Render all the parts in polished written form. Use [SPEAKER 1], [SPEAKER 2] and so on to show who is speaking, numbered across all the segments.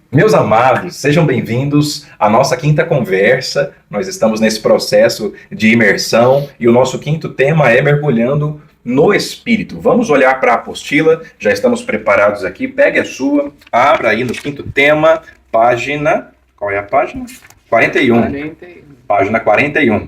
[SPEAKER 1] Meus amados, sejam bem-vindos à nossa quinta conversa. Nós estamos nesse processo de imersão e o nosso quinto tema é mergulhando no Espírito. Vamos olhar para a apostila, já estamos preparados aqui. Pegue a sua, abra aí no quinto tema, página... Qual é a página? 41. 41. Página 41.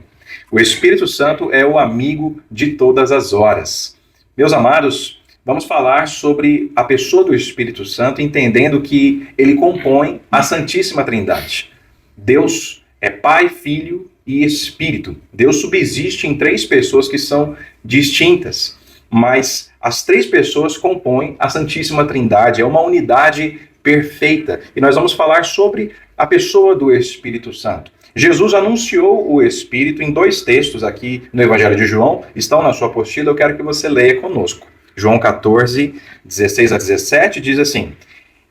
[SPEAKER 1] O Espírito Santo é o amigo de todas as horas. Meus amados, vamos falar sobre a pessoa do Espírito Santo, entendendo que ele compõe a Santíssima Trindade. Deus é Pai, Filho e Espírito. Deus subsiste em três pessoas que são distintas, mas as três pessoas compõem a Santíssima Trindade. É uma unidade perfeita. E nós vamos falar sobre a pessoa do Espírito Santo. Jesus anunciou o Espírito em dois textos aqui no Evangelho de João, estão na sua apostila, eu quero que você leia conosco. João 14, 16 a 17 diz assim: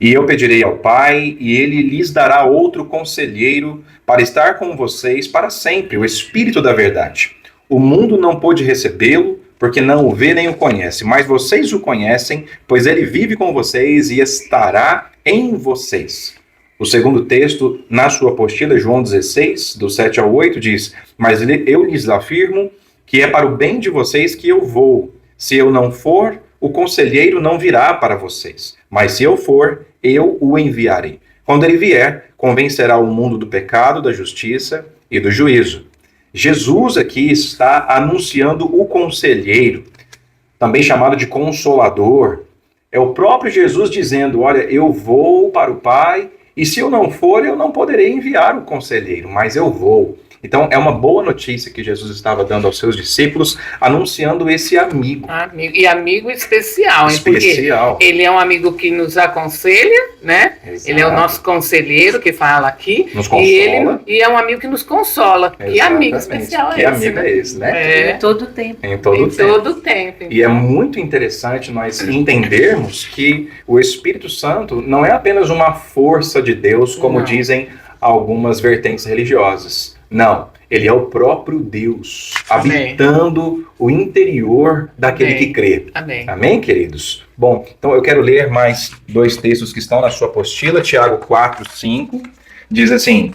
[SPEAKER 1] E eu pedirei ao Pai, e ele lhes dará outro conselheiro para estar com vocês para sempre, o Espírito da verdade. O mundo não pôde recebê-lo, porque não o vê nem o conhece, mas vocês o conhecem, pois ele vive com vocês e estará em vocês. O segundo texto, na sua apostila, João 16, do 7 ao 8, diz: Mas eu lhes afirmo que é para o bem de vocês que eu vou. Se eu não for, o conselheiro não virá para vocês. Mas se eu for, eu o enviarei. Quando ele vier, convencerá o mundo do pecado, da justiça e do juízo. Jesus aqui está anunciando o conselheiro, também chamado de consolador. É o próprio Jesus dizendo: olha, eu vou para o Pai, e se eu não for, eu não poderei enviar o conselheiro, mas eu vou. Então, é uma boa notícia que Jesus estava dando aos seus discípulos, anunciando esse amigo.
[SPEAKER 2] E amigo especial, hein?
[SPEAKER 1] Especial.
[SPEAKER 2] Porque ele é um amigo que nos aconselha, né?
[SPEAKER 1] Exato.
[SPEAKER 2] Ele é o nosso conselheiro que fala aqui.
[SPEAKER 1] Nos consola.
[SPEAKER 2] E é um amigo que nos consola.
[SPEAKER 1] Exatamente.
[SPEAKER 2] Que amigo especial
[SPEAKER 1] que
[SPEAKER 2] é esse,
[SPEAKER 1] amigo
[SPEAKER 2] né?
[SPEAKER 1] é esse, né?
[SPEAKER 3] Em todo tempo.
[SPEAKER 1] Em todo
[SPEAKER 2] tempo. Então.
[SPEAKER 1] E é muito interessante nós entendermos que o Espírito Santo não é apenas uma força de Deus, como dizem algumas vertentes religiosas. Não, ele é o próprio Deus, habitando o interior daquele que crê.
[SPEAKER 2] Amém.
[SPEAKER 1] Amém, queridos? Bom, então eu quero ler mais dois textos que estão na sua apostila. Tiago 4, 5, diz assim: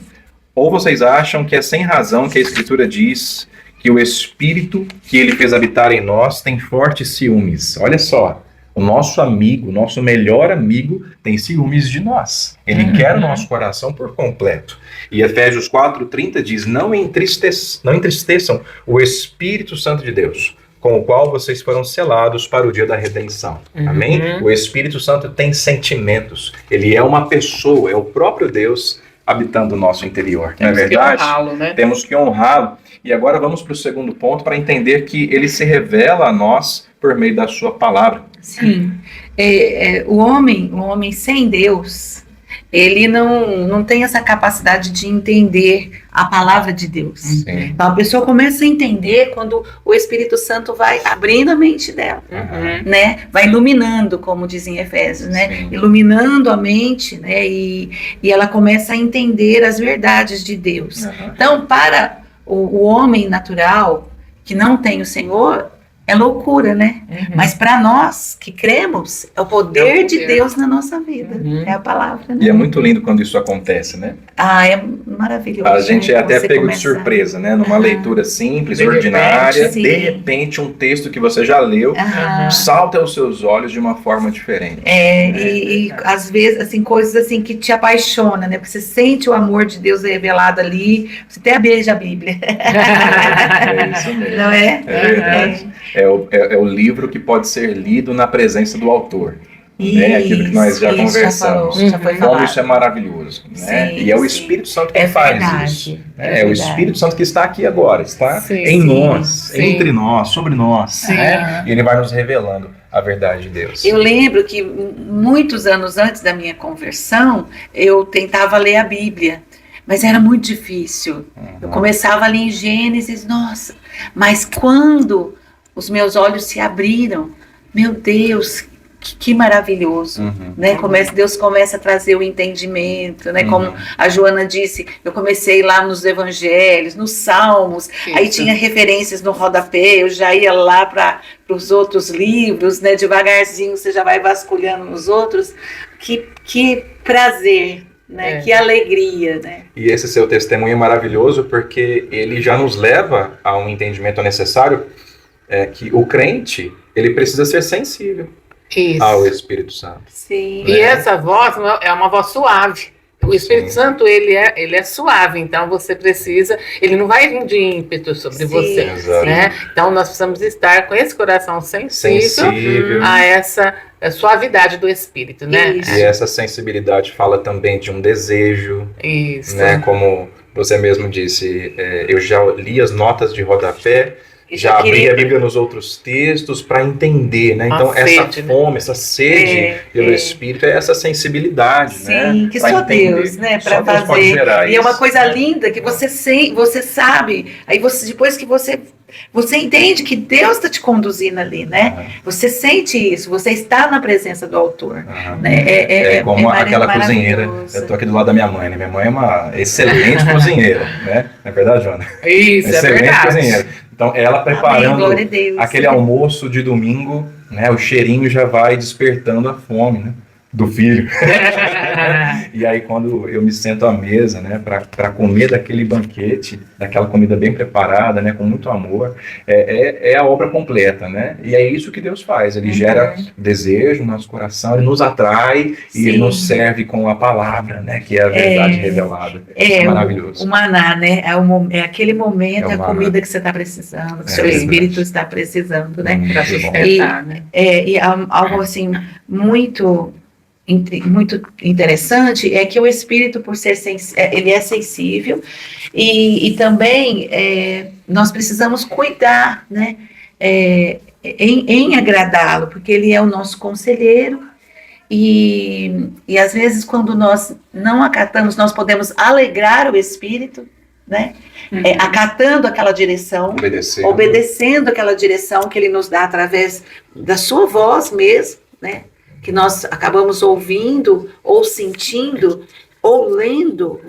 [SPEAKER 1] Ou vocês acham que é sem razão que a Escritura diz que o Espírito que ele fez habitar em nós tem fortes ciúmes? Olha só. O nosso amigo, o nosso melhor amigo, tem ciúmes de nós. Ele quer o nosso coração por completo. E Efésios 4:30 diz: não entristeçam o Espírito Santo de Deus, com o qual vocês foram selados para o dia da redenção. Amém? O Espírito Santo tem sentimentos. Ele é uma pessoa, é o próprio Deus habitando o nosso interior. Não é verdade?
[SPEAKER 2] Que honrá-lo, né?
[SPEAKER 1] Temos que honrá-lo. E agora vamos para o segundo ponto, para entender que ele se revela a nós por meio da sua palavra.
[SPEAKER 3] Sim. O homem sem Deus, ele não tem essa capacidade de entender a palavra de Deus.
[SPEAKER 1] Sim.
[SPEAKER 3] Então a pessoa começa a entender quando o Espírito Santo vai abrindo a mente dela, né? Vai iluminando, como dizem Efésios, né?
[SPEAKER 1] Sim.
[SPEAKER 3] Iluminando a mente, né? E ela começa a entender as verdades de Deus. Então, para o homem natural que não tem o Senhor, é loucura, né? Mas para nós que cremos, é o poder de Deus na nossa vida. É a palavra, né?
[SPEAKER 1] E é muito lindo quando isso acontece, né?
[SPEAKER 3] É maravilhoso.
[SPEAKER 1] A gente
[SPEAKER 3] né?
[SPEAKER 1] é até
[SPEAKER 3] Você
[SPEAKER 1] pego de
[SPEAKER 3] começa...
[SPEAKER 1] surpresa, né? Numa leitura simples,
[SPEAKER 2] De
[SPEAKER 1] ordinária,
[SPEAKER 3] repente,
[SPEAKER 1] de repente um texto que você já leu salta aos seus olhos de uma forma diferente.
[SPEAKER 3] E às vezes, assim, coisas assim que te apaixonam, né? Porque você sente o amor de Deus revelado ali, você até beija a Bíblia.
[SPEAKER 1] É isso mesmo.
[SPEAKER 3] Não é?
[SPEAKER 1] É verdade. É o livro que pode ser lido na presença do autor. Né? Aquilo que nós já conversamos.
[SPEAKER 3] Já foi
[SPEAKER 1] Como
[SPEAKER 3] falado.
[SPEAKER 1] isso é maravilhoso. Né?
[SPEAKER 3] Sim,
[SPEAKER 1] e é o
[SPEAKER 3] sim.
[SPEAKER 1] Espírito Santo que
[SPEAKER 3] É
[SPEAKER 1] faz
[SPEAKER 3] verdade,
[SPEAKER 1] isso.
[SPEAKER 3] é
[SPEAKER 1] É o
[SPEAKER 3] verdade.
[SPEAKER 1] Espírito Santo que está aqui agora, está em
[SPEAKER 2] Sim,
[SPEAKER 1] nós,
[SPEAKER 2] sim.
[SPEAKER 1] entre nós, sobre nós.
[SPEAKER 2] Sim.
[SPEAKER 1] Né? E ele vai nos revelando a verdade de Deus.
[SPEAKER 3] Eu lembro que muitos anos antes da minha conversão, eu tentava ler a Bíblia, mas era muito difícil. Eu começava ali em Gênesis, nossa, mas quando os meus olhos se abriram, meu Deus, que maravilhoso, né? Deus começa a trazer o entendimento, né? Como a Joana disse, eu comecei lá nos evangelhos, nos salmos, aí tinha referências no rodapé, eu já ia lá para os outros livros, né? Devagarzinho você já vai vasculhando nos outros. Que prazer, né? Que alegria, né?
[SPEAKER 1] E esse seu testemunho é maravilhoso porque ele já nos leva a um entendimento necessário que o crente, ele precisa ser sensível ao Espírito Santo.
[SPEAKER 3] Sim.
[SPEAKER 2] E essa voz é uma voz suave. O Espírito Santo, ele é suave, então você precisa, ele não vai vir de ímpeto sobre você, né? Então nós precisamos estar com esse coração sensível a essa suavidade do Espírito, né?
[SPEAKER 1] E essa sensibilidade fala também de um desejo, né? Como você mesmo disse, eu já li as notas de rodapé, já abri a Bíblia nos outros textos para entender, né? Então, essa fome, essa sede pelo Espírito, é essa sensibilidade, né?
[SPEAKER 3] Sim, que só Deus, né? Para fazer. E é uma coisa linda que você sabe. Aí depois que você entende que Deus está te conduzindo ali, né? Você sente isso, você está na presença do autor. Né?
[SPEAKER 1] É como aquela cozinheira. Eu estou aqui do lado da minha mãe, né? Minha mãe é uma excelente cozinheira, né? Não é verdade, Joana?
[SPEAKER 2] Isso,
[SPEAKER 1] excelente
[SPEAKER 2] é verdade.
[SPEAKER 1] Cozinheira. Então, ela preparando aquele
[SPEAKER 3] Deus,
[SPEAKER 1] almoço de domingo, né? O cheirinho já vai despertando a fome, né? Do filho. E aí, quando eu me sento à mesa, né, para comer daquele banquete, daquela comida bem preparada, né, com muito amor, é a obra completa, né? E é isso que Deus faz. Ele gera desejo no nosso coração, ele nos atrai e ele nos serve com a palavra, né, que é a verdade revelada. É maravilhoso.
[SPEAKER 3] O maná, né? É aquele momento, a comida que você está precisando, que o seu espírito está precisando, né?
[SPEAKER 2] Para sustentar, né?
[SPEAKER 3] E algo assim muito interessante é que o espírito, por ser ele é sensível e também nós precisamos cuidar, né, em agradá-lo, porque ele é o nosso conselheiro e às vezes quando nós não acatamos, nós podemos alegrar o espírito, né, acatando aquela direção, obedecendo aquela direção que ele nos dá através da sua voz mesmo, né, que nós acabamos ouvindo, ou sentindo, ou lendo,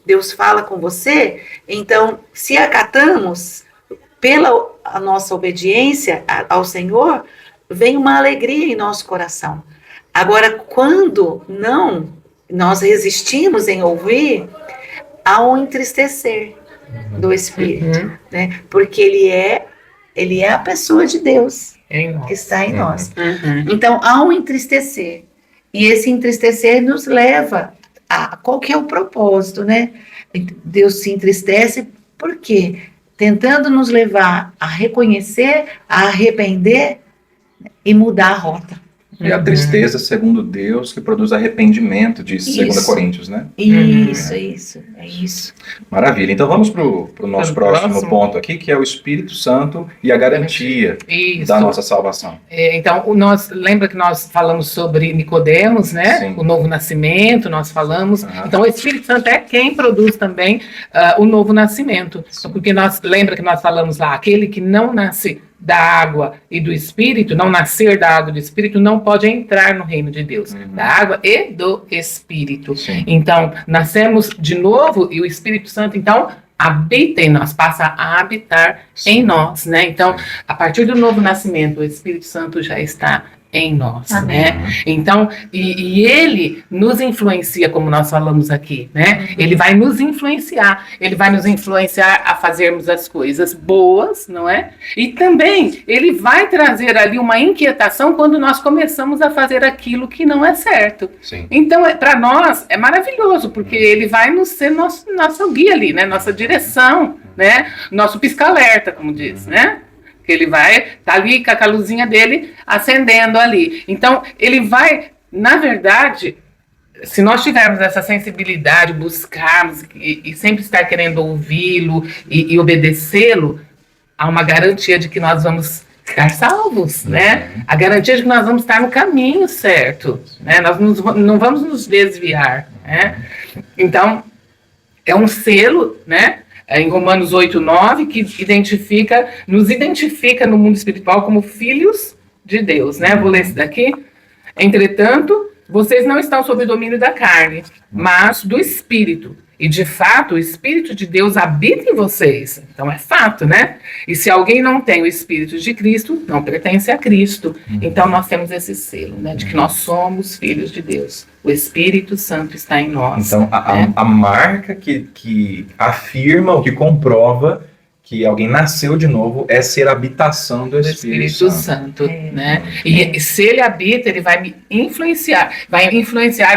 [SPEAKER 3] Deus fala com você, então, se acatamos pela a nossa obediência ao Senhor, vem uma alegria em nosso coração. Agora, quando nós resistimos em ouvir, há um entristecer do Espírito, né? Porque ele é a pessoa de Deus, que está em nós. Então, há um entristecer. E esse entristecer nos leva a qual que é o propósito, né? Deus se entristece, por quê? Tentando nos levar a reconhecer, a arrepender e mudar a rota.
[SPEAKER 1] E a tristeza, segundo Deus, que produz arrependimento, diz 2 Coríntios, né?
[SPEAKER 3] Isso.
[SPEAKER 1] Maravilha. Então vamos para o nosso próximo ponto aqui, que é o Espírito Santo e a garantia da nossa salvação.
[SPEAKER 2] Então, lembra que nós falamos sobre Nicodemos, né? Sim. O novo nascimento, nós falamos. Então, o Espírito Santo é quem produz também o novo nascimento. Porque lembra que nós falamos lá, aquele que não nasce da água e do Espírito, não nascer da água e do Espírito, não pode entrar no reino de Deus, da água e do Espírito. Sim. Então, nascemos de novo e o Espírito Santo, então, habita em nós, passa a habitar em nós, né? Então, a partir do novo nascimento, o Espírito Santo já está em nós, né? Então, e ele nos influencia, como nós falamos aqui, né? Ele vai nos influenciar a fazermos as coisas boas, não é? E também, ele vai trazer ali uma inquietação quando nós começamos a fazer aquilo que não é certo. Sim. Então, para nós, é maravilhoso, porque ele vai nos ser nosso guia ali, né? Nossa direção, né? Nosso pisca-alerta, como diz, né? Que ele vai tá ali com a luzinha dele acendendo ali. Então, ele vai, na verdade, se nós tivermos essa sensibilidade, buscarmos e sempre estar querendo ouvi-lo e obedecê-lo, há uma garantia de que nós vamos ficar salvos, né? A garantia de que nós vamos estar no caminho certo, né? Nós não vamos nos desviar, né? Então, é um selo, né? Em Romanos 8:9, que nos identifica no mundo espiritual como filhos de Deus, né? Vou ler esse daqui. Entretanto, vocês não estão sob o domínio da carne, mas do Espírito. E de fato, o Espírito de Deus habita em vocês. Então é fato, né? E se alguém não tem o Espírito de Cristo, não pertence a Cristo. Então nós temos esse selo, né? De que nós somos filhos de Deus. O Espírito Santo está em nós.
[SPEAKER 1] Então a marca que afirma, ou que comprova que alguém nasceu de novo é ser a habitação do Espírito Santo.
[SPEAKER 2] Né? E se ele habita, ele vai me influenciar,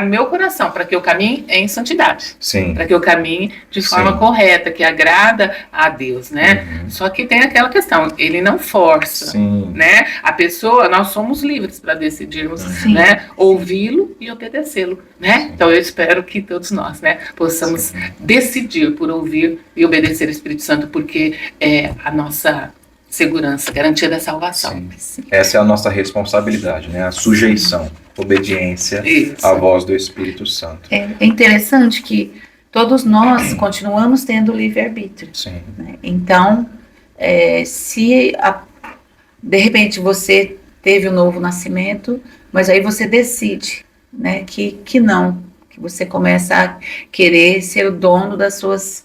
[SPEAKER 2] o meu coração para que eu caminhe em santidade.
[SPEAKER 1] Sim.
[SPEAKER 2] Para que eu caminhe de forma correta, que agrada a Deus, né? Só que tem aquela questão, ele não força, né? A pessoa, nós somos livres para decidirmos, né? Ouvi-lo e obedecê-lo, né? Então eu espero que todos nós, né, possamos decidir por ouvir e obedecer o Espírito Santo, porque é a nossa segurança, garantia da salvação.
[SPEAKER 1] Essa é a nossa responsabilidade, né? A sujeição, obediência à voz do Espírito Santo.
[SPEAKER 3] É interessante que todos nós continuamos tendo livre-arbítrio. Né? Então, se de repente você teve um novo nascimento, mas aí você decide, né, que não, que você começa a querer ser o dono das suas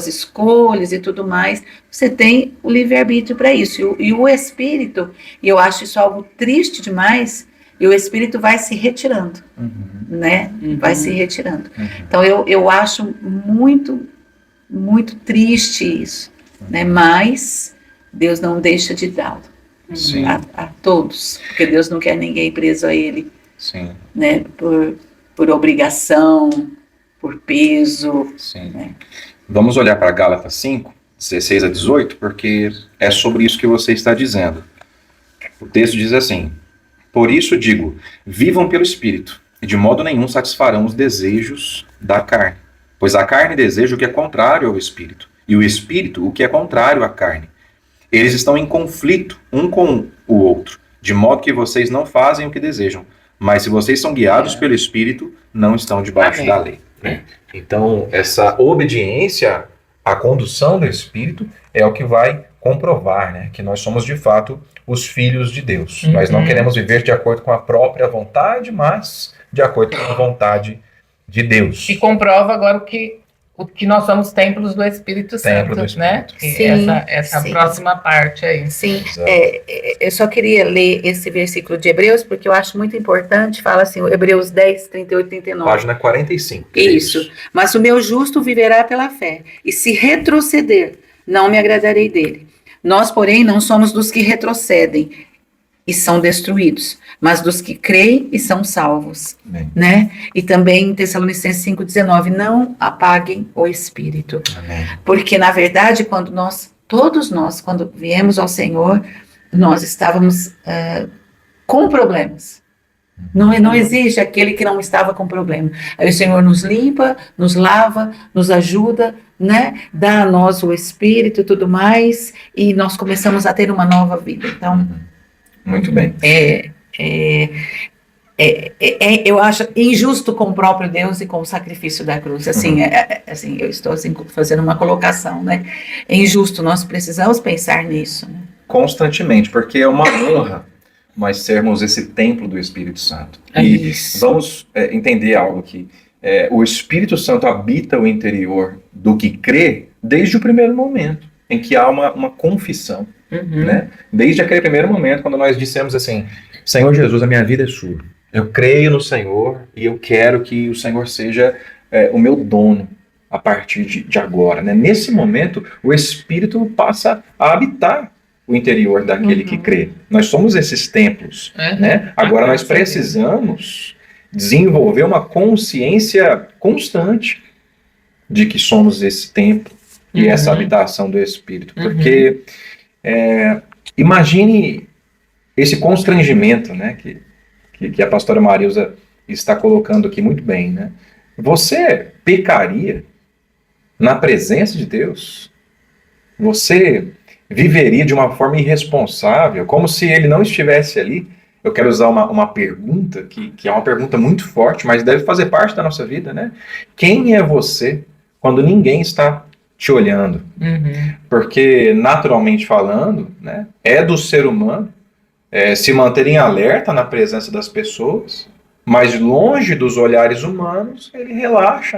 [SPEAKER 3] escolhas e tudo mais, você tem o livre-arbítrio para isso. E o Espírito, e eu acho isso algo triste demais, e o Espírito vai se retirando, né? Vai se retirando. Então eu acho muito, muito triste isso, né? Mas Deus não deixa de dá-lo a todos, porque Deus não quer ninguém preso a Ele, né? Por obrigação, por peso. Né?
[SPEAKER 1] Vamos olhar para Gálatas 5, 16 a 18, porque é sobre isso que você está dizendo. O texto diz assim: por isso digo, vivam pelo Espírito, e de modo nenhum satisfarão os desejos da carne. Pois a carne deseja o que é contrário ao Espírito, e o Espírito o que é contrário à carne. Eles estão em conflito um com o outro, de modo que vocês não fazem o que desejam. Mas se vocês são guiados pelo Espírito, não estão debaixo da lei. Então, essa obediência à condução do Espírito é o que vai comprovar, né, que nós somos de fato os filhos de Deus. Nós não queremos viver de acordo com a própria vontade, mas de acordo com a vontade de Deus.
[SPEAKER 2] E comprova agora o que nós somos templos do Espírito Santo, né? Essa próxima parte aí.
[SPEAKER 3] Sim, eu só queria ler esse versículo de Hebreus, porque eu acho muito importante, fala assim, Hebreus 10, 38, 39.
[SPEAKER 1] Página 45.
[SPEAKER 3] Isso. Mas o meu justo viverá pela fé, e se retroceder, não me agradarei dele. Nós, porém, não somos dos que retrocedem e são destruídos, mas dos que creem e são salvos, né? E também em Tessalonicenses 5,19, não apaguem o Espírito.
[SPEAKER 1] Amém.
[SPEAKER 3] Porque, na verdade, todos nós, quando viemos ao Senhor, nós estávamos com problemas. Não existe aquele que não estava com problema. Aí o Senhor nos limpa, nos lava, nos ajuda, né? Dá a nós o Espírito e tudo mais, e nós começamos a ter uma nova vida. Então,
[SPEAKER 1] muito bem.
[SPEAKER 3] Eu acho injusto com o próprio Deus e com o sacrifício da cruz. Assim, assim, eu estou assim, fazendo uma colocação, né? É injusto, nós precisamos pensar nisso. Né?
[SPEAKER 1] Constantemente, porque é uma honra nós sermos esse templo do Espírito Santo. E vamos entender algo que o Espírito Santo habita o interior do que crê desde o primeiro momento, em que há uma confissão. Né? Desde aquele primeiro momento, quando nós dissemos assim, Senhor Jesus, a minha vida é sua. Eu creio no Senhor e eu quero que o Senhor seja o meu dono a partir de agora. Né? Nesse momento, o Espírito passa a habitar o interior daquele que crê. Nós somos esses templos. Né? Agora nós precisamos desenvolver uma consciência constante de que somos esse templo e essa habitação do Espírito. Porque imagine esse constrangimento, né, que a pastora Marilza está colocando aqui muito bem. Né? Você pecaria na presença de Deus? Você viveria de uma forma irresponsável, como se ele não estivesse ali? Eu quero usar uma pergunta, que é uma pergunta muito forte, mas deve fazer parte da nossa vida, né? Quem é você quando ninguém está te olhando? Porque, naturalmente falando, né, é do ser humano se manter em alerta na presença das pessoas, mas longe dos olhares humanos, ele relaxa,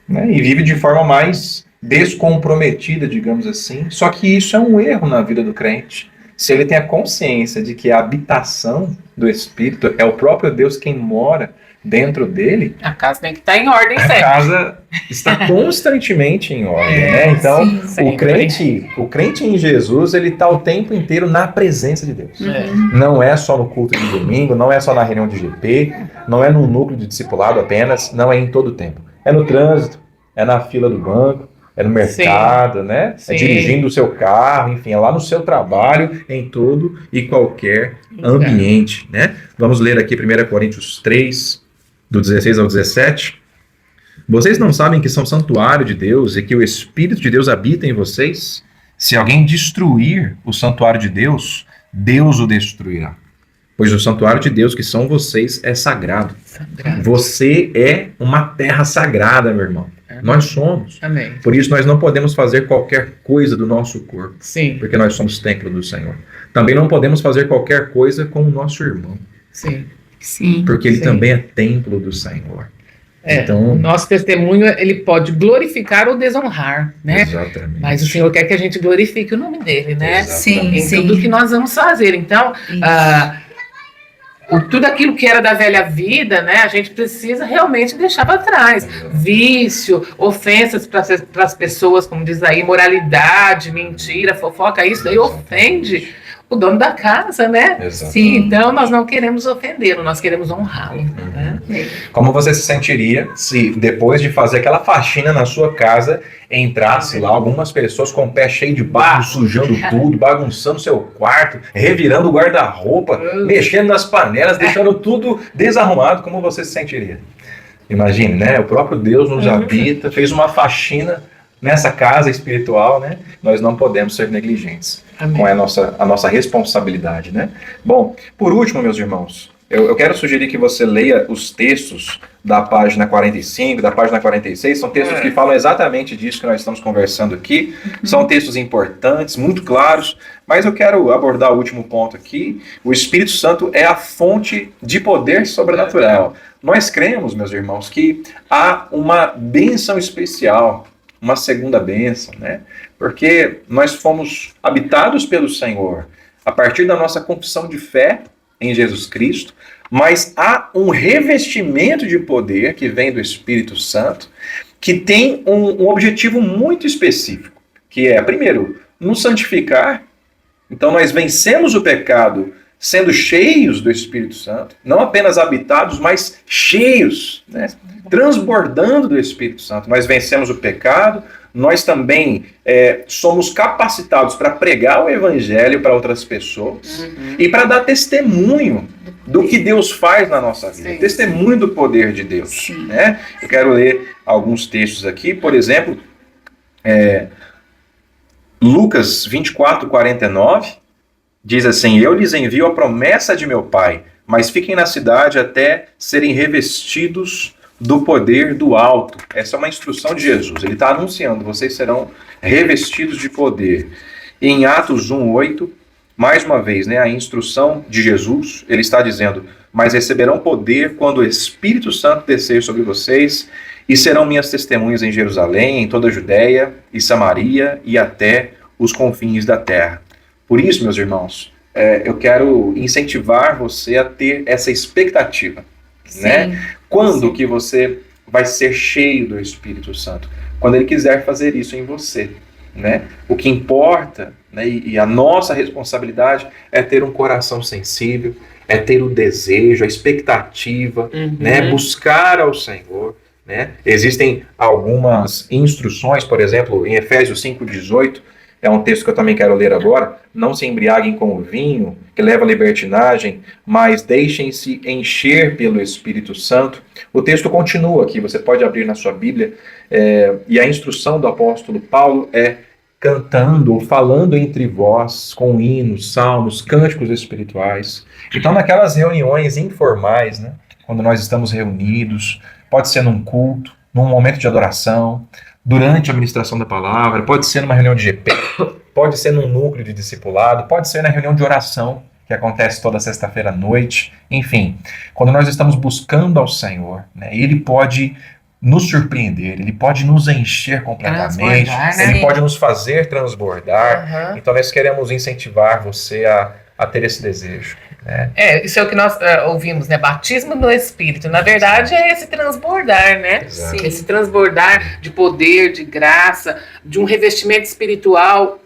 [SPEAKER 1] né? E vive de forma mais descomprometida, digamos assim. Só que isso é um erro na vida do crente. Se ele tem a consciência de que a habitação do Espírito é o próprio Deus quem mora dentro dele,
[SPEAKER 2] a casa tem que estar em ordem
[SPEAKER 1] a
[SPEAKER 2] sempre.
[SPEAKER 1] casa está constantemente em ordem, né? Então, o crente em Jesus, ele está o tempo inteiro na presença de Deus. Não é só no culto de domingo, não é só na reunião de GP, não é num núcleo de discipulado apenas, não é em todo o tempo. É no trânsito, é na fila do banco, é no mercado, né? É dirigindo o seu carro, enfim, é lá no seu trabalho, em todo e qualquer ambiente, né? Vamos ler aqui 1 Coríntios 3, do 16 ao 17. Vocês não sabem que são santuário de Deus e que o Espírito de Deus habita em vocês? Se alguém destruir o santuário de Deus, Deus o destruirá. Pois o santuário de Deus, que são vocês, é sagrado. Você é uma terra sagrada, meu irmão. Nós somos.
[SPEAKER 2] Amém.
[SPEAKER 1] Por isso nós não podemos fazer qualquer coisa do nosso corpo.
[SPEAKER 2] Sim.
[SPEAKER 1] Porque nós somos templo do Senhor. Também não podemos fazer qualquer coisa com o nosso irmão.
[SPEAKER 2] Sim.
[SPEAKER 1] Porque ele também é templo do Senhor.
[SPEAKER 2] Então, o nosso testemunho, ele pode glorificar ou desonrar, né?
[SPEAKER 1] Exatamente.
[SPEAKER 2] Mas o Senhor quer que a gente glorifique o nome dele, né?
[SPEAKER 1] Exatamente.
[SPEAKER 2] Em tudo que nós vamos fazer. Então, tudo aquilo que era da velha vida, né, a gente precisa realmente deixar para trás. Vício, ofensas para as pessoas, como diz aí, moralidade, mentira, fofoca, isso daí ofende o dono da casa, né?
[SPEAKER 1] Sim.
[SPEAKER 2] Então nós não queremos ofendê-lo, nós queremos honrá-lo. Né?
[SPEAKER 1] Como você se sentiria se depois de fazer aquela faxina na sua casa, entrasse lá algumas pessoas com o pé cheio de barro, sujando tudo, bagunçando seu quarto, revirando o guarda-roupa, mexendo nas panelas, deixando tudo desarrumado? Como você se sentiria? Imagine, né? O próprio Deus nos habita, fez uma faxina nessa casa espiritual, né? Nós não podemos ser negligentes.
[SPEAKER 2] Amém.
[SPEAKER 1] Com a nossa responsabilidade, né? Bom, por último, meus irmãos, eu quero sugerir que você leia os textos da página 45, da página 46, são textos que falam exatamente disso que nós estamos conversando aqui, são textos importantes, muito claros, mas eu quero abordar o último ponto aqui. O Espírito Santo é a fonte de poder sobrenatural. Nós cremos, meus irmãos, que há uma bênção especial, uma segunda bênção, né? Porque nós fomos habitados pelo Senhor a partir da nossa confissão de fé em Jesus Cristo, mas há um revestimento de poder que vem do Espírito Santo, que tem um objetivo muito específico, que é, primeiro, nos santificar. Então nós vencemos o pecado sendo cheios do Espírito Santo, não apenas habitados, mas cheios, né? Transbordando do Espírito Santo. Nós vencemos o pecado, nós também somos capacitados para pregar o Evangelho para outras pessoas e para dar testemunho do que Deus faz na nossa vida, testemunho do poder de Deus. Né? Eu quero ler alguns textos aqui, por exemplo, Lucas 24:49, diz assim: eu lhes envio a promessa de meu Pai, mas fiquem na cidade até serem revestidos do poder do alto. Essa é uma instrução de Jesus. Ele está anunciando: vocês serão revestidos de poder. E em Atos 1:8, mais uma vez, né, a instrução de Jesus, ele está dizendo: mas receberão poder quando o Espírito Santo descer sobre vocês, e serão minhas testemunhas em Jerusalém, em toda a Judéia e Samaria e até os confins da terra. Por isso, meus irmãos, eu quero incentivar você a ter essa expectativa. Né? Quando que você vai ser cheio do Espírito Santo? Quando ele quiser fazer isso em você. Né? O que importa, né, e a nossa responsabilidade é ter um coração sensível, é ter o desejo, a expectativa, né, buscar ao Senhor. Né? Existem algumas instruções, por exemplo, em Efésios 5:18, é um texto que eu também quero ler agora: não se embriaguem com o vinho, que leva à libertinagem, mas deixem-se encher pelo Espírito Santo. O texto continua aqui, você pode abrir na sua Bíblia, e a instrução do apóstolo Paulo é cantando ou falando entre vós com hinos, salmos, cânticos espirituais. Então, naquelas reuniões informais, né, quando nós estamos reunidos, pode ser num culto, num momento de adoração, durante a ministração da palavra, pode ser numa reunião de GP, pode ser num núcleo de discipulado, pode ser na reunião de oração. que acontece toda sexta-feira à noite. Enfim, quando nós estamos buscando ao Senhor, né, Ele pode nos surpreender, Ele pode nos encher completamente,
[SPEAKER 2] né?
[SPEAKER 1] Ele pode nos fazer transbordar. Então nós queremos incentivar você a ter esse desejo. Né?
[SPEAKER 2] Isso é o que nós ouvimos, né? Batismo no Espírito. Na verdade, é esse transbordar, né?
[SPEAKER 1] Sim.
[SPEAKER 2] Esse transbordar de poder, de graça, de um revestimento espiritual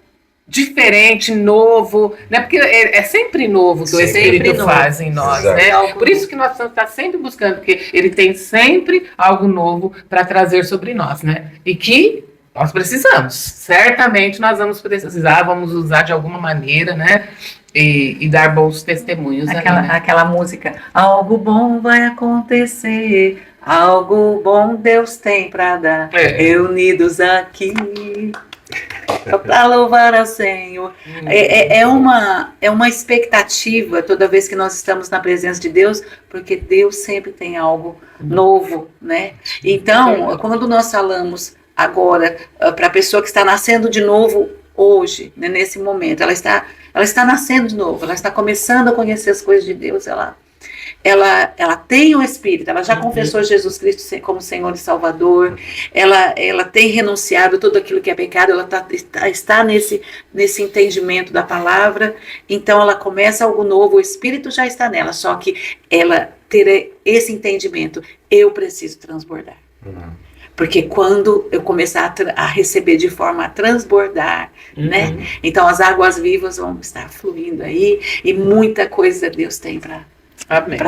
[SPEAKER 2] diferente, novo, né? Porque é sempre novo que o Espírito faz em nós, né? Por isso que nós estamos sempre buscando, porque ele tem sempre algo novo para trazer sobre nós, né? E que nós precisamos. Certamente nós vamos precisar, vamos usar de alguma maneira, né? E dar bons testemunhos.
[SPEAKER 3] Aquela música, algo bom vai acontecer, algo bom Deus tem para dar, reunidos aqui, para louvar ao Senhor. É uma expectativa toda vez que nós estamos na presença de Deus, porque Deus sempre tem algo novo, né? Então, quando nós falamos agora para a pessoa que está nascendo de novo hoje, né, nesse momento, ela está nascendo de novo, ela está começando a conhecer as coisas de Deus, ela tem o Espírito, ela já confessou Jesus Cristo como Senhor e Salvador, ela tem renunciado tudo aquilo que é pecado, ela está nesse entendimento da palavra, então ela começa algo novo, o Espírito já está nela, só que ela ter esse entendimento, eu preciso transbordar. Porque quando eu começar a receber de forma a transbordar, né? Então as águas vivas vão estar fluindo aí e muita coisa Deus tem para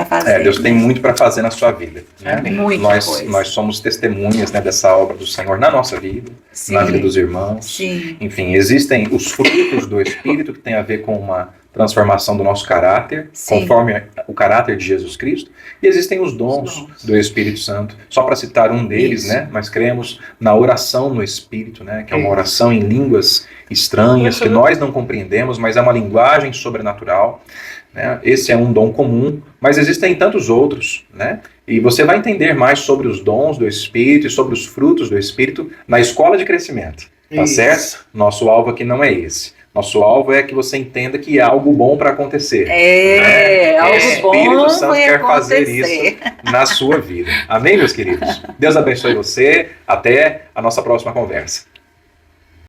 [SPEAKER 3] fazer.
[SPEAKER 1] Deus tem muito para fazer na sua vida. Né? Nós somos testemunhas, né, dessa obra do Senhor na nossa vida, na vida dos irmãos.
[SPEAKER 3] Sim.
[SPEAKER 1] Enfim, existem os frutos do Espírito que tem a ver com uma transformação do nosso caráter, conforme o caráter de Jesus Cristo, e existem os dons do Espírito Santo. Só para citar um deles, né, nós cremos na oração no Espírito, né, que é uma oração em línguas estranhas, que nós não compreendemos, mas é uma linguagem sobrenatural. Né? Esse é um dom comum, mas existem tantos outros, né? E você vai entender mais sobre os dons do Espírito e sobre os frutos do Espírito na escola de crescimento, tá certo? Nosso alvo aqui não é esse. Nosso alvo é que você entenda que há algo bom para acontecer.
[SPEAKER 3] Algo
[SPEAKER 1] o Espírito
[SPEAKER 3] bom
[SPEAKER 1] Santo quer fazer isso na sua vida. Amém, meus queridos? Deus abençoe você. Até a nossa próxima conversa.